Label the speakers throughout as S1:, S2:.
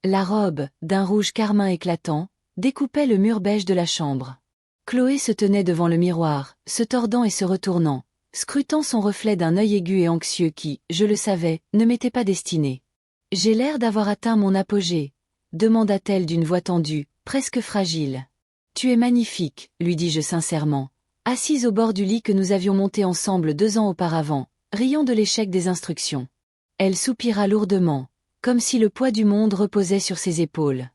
S1: La robe, d'un rouge carmin éclatant, découpait le mur beige de la chambre. Chloé se tenait devant le miroir, se tordant et se retournant, scrutant son reflet d'un œil aigu et anxieux qui, je le savais, ne m'était pas destiné. « J'ai l'air d'avoir atteint mon apogée », demanda-t-elle d'une voix tendue, presque fragile. « Tu es magnifique, lui dis-je sincèrement, assise au bord du lit que nous avions monté ensemble 2 ans auparavant, riant de l'échec des instructions. » Elle soupira lourdement, comme si le poids du monde reposait sur ses épaules.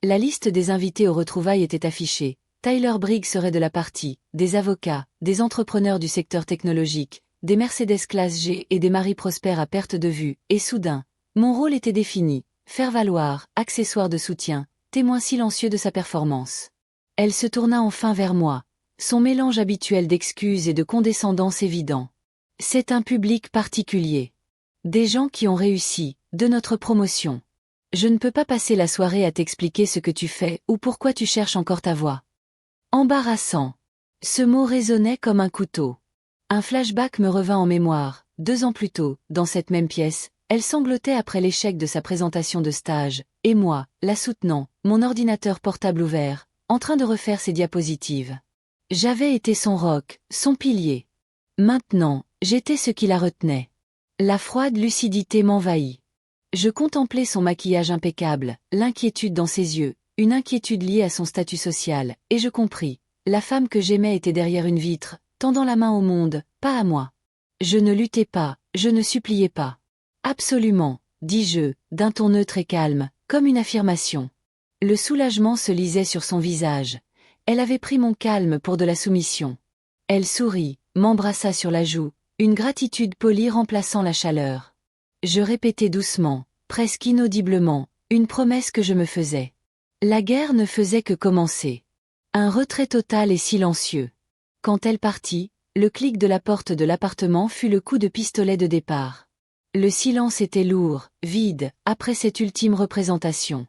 S1: La liste des invités aux retrouvailles était affichée. Tyler Briggs serait de la partie, des avocats, des entrepreneurs du secteur technologique, des Mercedes classe G et des maris prospères à perte de vue, et soudain, mon rôle était défini, faire valoir, accessoire de soutien, témoin silencieux de sa performance. Elle se tourna enfin vers moi, son mélange habituel d'excuses et de condescendance évident. C'est un public particulier. Des gens qui ont réussi, de notre promotion. Je ne peux pas passer la soirée à t'expliquer ce que tu fais ou pourquoi tu cherches encore ta voie. Embarrassant. Ce mot résonnait comme un couteau. Un flashback me revint en mémoire. 2 ans plus tôt, dans cette même pièce, elle sanglotait après l'échec de sa présentation de stage, et moi, la soutenant, mon ordinateur portable ouvert, en train de refaire ses diapositives. J'avais été son roc, son pilier. Maintenant, j'étais ce qui la retenait. La froide lucidité m'envahit. Je contemplais son maquillage impeccable, l'inquiétude dans ses yeux, une inquiétude liée à son statut social, et je compris. La femme que j'aimais était derrière une vitre, tendant la main au monde, pas à moi. Je ne luttais pas, je ne suppliais pas. Absolument, dis-je, d'un ton neutre et calme, comme une affirmation. Le soulagement se lisait sur son visage. Elle avait pris mon calme pour de la soumission. Elle sourit, m'embrassa sur la joue, une gratitude polie remplaçant la chaleur. Je répétais doucement, presque inaudiblement, une promesse que je me faisais. La guerre ne faisait que commencer. Un retrait total et silencieux. Quand elle partit, le clic de la porte de l'appartement fut le coup de pistolet de départ. Le silence était lourd, vide, après cette ultime représentation.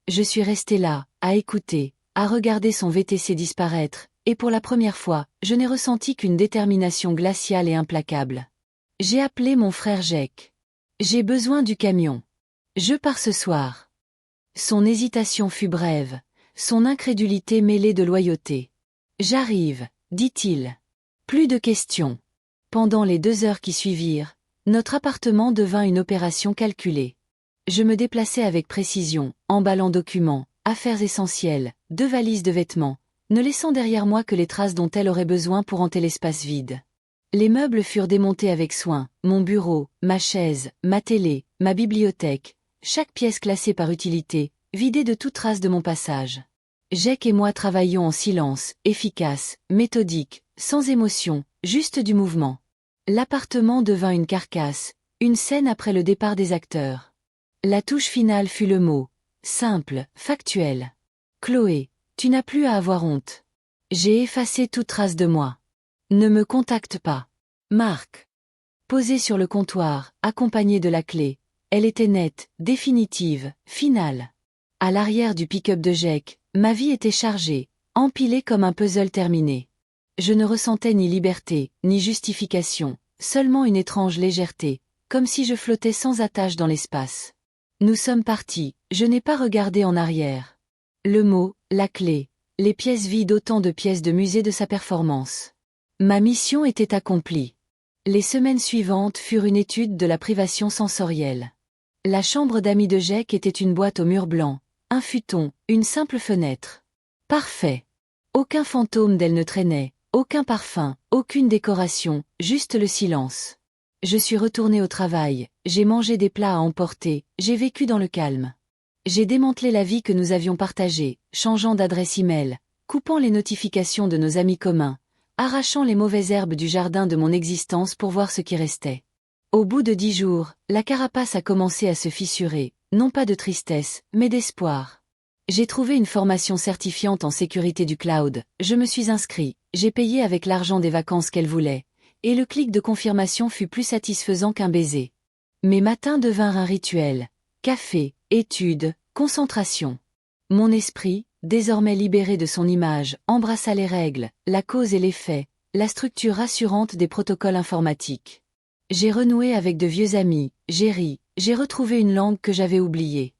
S1: Je suis resté là, à écouter, à regarder son VTC disparaître, et pour la première fois, je n'ai ressenti qu'une détermination glaciale et implacable. J'ai appelé mon frère Jake. J'ai besoin du camion. Je pars ce soir. Son hésitation fut brève, son incrédulité mêlée de loyauté. J'arrive, dit-il. Plus de questions. Pendant les 2 heures qui suivirent, notre appartement devint une opération calculée. Je me déplaçais avec précision, emballant documents, affaires essentielles, 2 valises de vêtements, ne laissant derrière moi que les traces dont elle aurait besoin pour hanter l'espace vide. Les meubles furent démontés avec soin, mon bureau, ma chaise, ma télé, ma bibliothèque, chaque pièce classée par utilité, vidée de toute trace de mon passage. Jake et moi travaillions en silence, efficace, méthodique, sans émotion, juste du mouvement. L'appartement devint une carcasse, une scène après le départ des acteurs. La touche finale fut le mot, simple, factuel. Chloé, tu n'as plus à avoir honte. J'ai effacé toute trace de moi. Ne me contacte pas. Marc. Posée sur le comptoir, accompagnée de la clé, elle était nette, définitive, finale. À l'arrière du pick-up de Jake, ma vie était chargée, empilée comme un puzzle terminé. Je ne ressentais ni liberté, ni justification, seulement une étrange légèreté, comme si je flottais sans attache dans l'espace. Nous sommes partis, je n'ai pas regardé en arrière. Le mot, la clé, les pièces vides autant de pièces de musée de sa performance. Ma mission était accomplie. Les semaines suivantes furent une étude de la privation sensorielle. La chambre d'amis de Jake était une boîte au mur blanc, un futon, une simple fenêtre. Parfait. Aucun fantôme d'elle ne traînait, aucun parfum, aucune décoration, juste le silence. Je suis retourné au travail, j'ai mangé des plats à emporter, j'ai vécu dans le calme. J'ai démantelé la vie que nous avions partagée, changeant d'adresse email, coupant les notifications de nos amis communs, arrachant les mauvaises herbes du jardin de mon existence pour voir ce qui restait. Au bout de 10 jours, la carapace a commencé à se fissurer, non pas de tristesse, mais d'espoir. J'ai trouvé une formation certifiante en sécurité du cloud, je me suis inscrit, j'ai payé avec l'argent des vacances qu'elle voulait, et le clic de confirmation fut plus satisfaisant qu'un baiser. Mes matins devinrent un rituel. Café, études, concentration. Mon esprit, désormais libéré de son image, embrassa les règles, la cause et l'effet, la structure rassurante des protocoles informatiques. J'ai renoué avec de vieux amis, j'ai ri, j'ai retrouvé une langue que j'avais oubliée.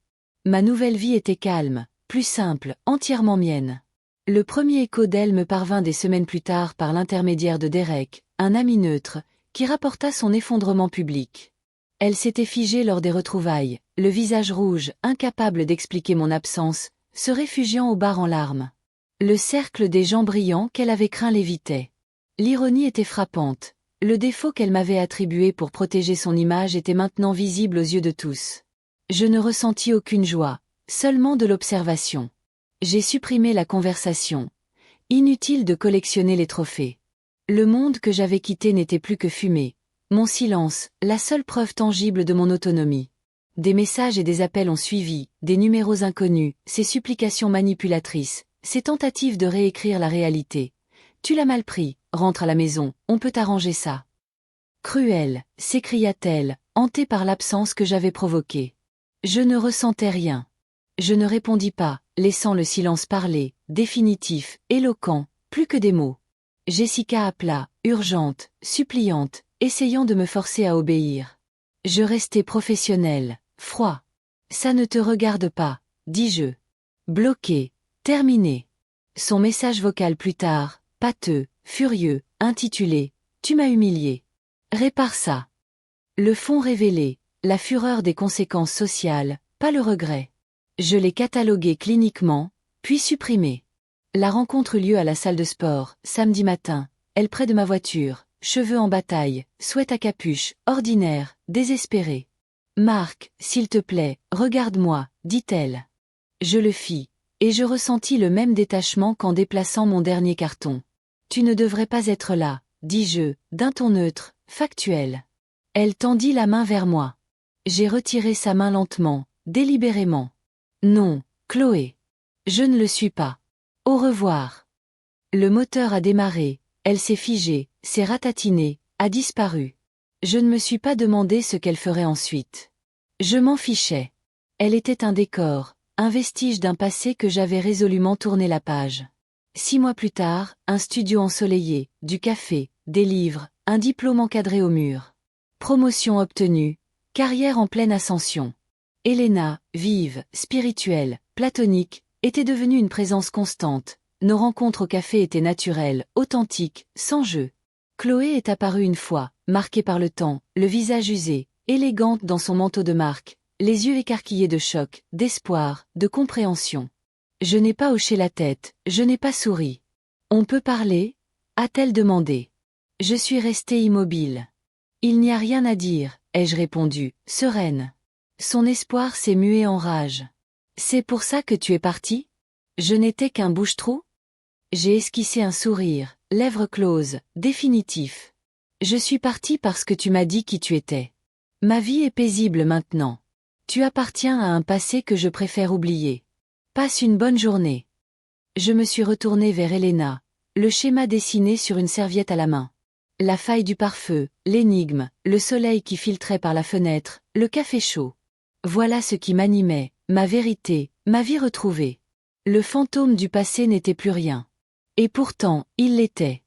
S1: Ma nouvelle vie était calme, plus simple, entièrement mienne. Le premier écho d'elle me parvint des semaines plus tard par l'intermédiaire de Derek, un ami neutre, qui rapporta son effondrement public. Elle s'était figée lors des retrouvailles, le visage rouge, incapable d'expliquer mon absence, se réfugiant au bar en larmes. Le cercle des gens brillants qu'elle avait craint l'évitait. L'ironie était frappante. Le défaut qu'elle m'avait attribué pour protéger son image était maintenant visible aux yeux de tous. Je ne ressentis aucune joie, seulement de l'observation. J'ai supprimé la conversation. Inutile de collectionner les trophées. Le monde que j'avais quitté n'était plus que fumée. Mon silence, la seule preuve tangible de mon autonomie. Des messages et des appels ont suivi, des numéros inconnus, ces supplications manipulatrices, ces tentatives de réécrire la réalité. Tu l'as mal pris, rentre à la maison, on peut arranger ça. Cruelle, s'écria-t-elle, hantée par l'absence que j'avais provoquée. Je ne ressentais rien. Je ne répondis pas, laissant le silence parler, définitif, éloquent, plus que des mots. Jessica appela, urgente, suppliante, essayant de me forcer à obéir. Je restai professionnel, froid. Ça ne te regarde pas, dis-je. Bloqué, terminé. Son message vocal plus tard, pâteux, furieux, intitulé « Tu m'as humilié. Répare ça ». Le fond révélé, la fureur des conséquences sociales, pas le regret. Je l'ai catalogué cliniquement, puis supprimé. La rencontre eut lieu à la salle de sport, samedi matin, elle près de ma voiture, cheveux en bataille, sweat à capuche, ordinaire, désespéré. « Marc, s'il te plaît, regarde-moi », dit-elle. Je le fis, et je ressentis le même détachement qu'en déplaçant mon dernier carton. « Tu ne devrais pas être là », dis-je, d'un ton neutre, factuel. Elle tendit la main vers moi. J'ai retiré sa main lentement, délibérément. Non, Chloé. Je ne le suis pas. Au revoir. Le moteur a démarré, elle s'est figée, s'est ratatinée, a disparu. Je ne me suis pas demandé ce qu'elle ferait ensuite. Je m'en fichais. Elle était un décor, un vestige d'un passé que j'avais résolument tourné la page. 6 mois plus tard, un studio ensoleillé, du café, des livres, un diplôme encadré au mur. Promotion obtenue, carrière en pleine ascension. Elena, vive, spirituelle, platonique, était devenue une présence constante. Nos rencontres au café étaient naturelles, authentiques, sans jeu. Chloé est apparue une fois, marquée par le temps, le visage usé, élégante dans son manteau de marque, les yeux écarquillés de choc, d'espoir, de compréhension. Je n'ai pas hoché la tête, je n'ai pas souri. « On peut parler » a-t-elle demandé. Je suis restée immobile. « Il n'y a rien à dire » ai-je répondu, sereine. Son espoir s'est mué en rage. « C'est pour ça que tu es partie ? Je n'étais qu'un bouche-trou » J'ai esquissé un sourire, lèvres closes, définitif. « Je suis partie parce que tu m'as dit qui tu étais. Ma vie est paisible maintenant. Tu appartiens à un passé que je préfère oublier. Passe une bonne journée. » Je me suis retournée vers Elena, le schéma dessiné sur une serviette à la main. La faille du pare-feu, l'énigme, le soleil qui filtrait par la fenêtre, le café chaud. Voilà ce qui m'animait, ma vérité, ma vie retrouvée. Le fantôme du passé n'était plus rien. Et pourtant, il l'était.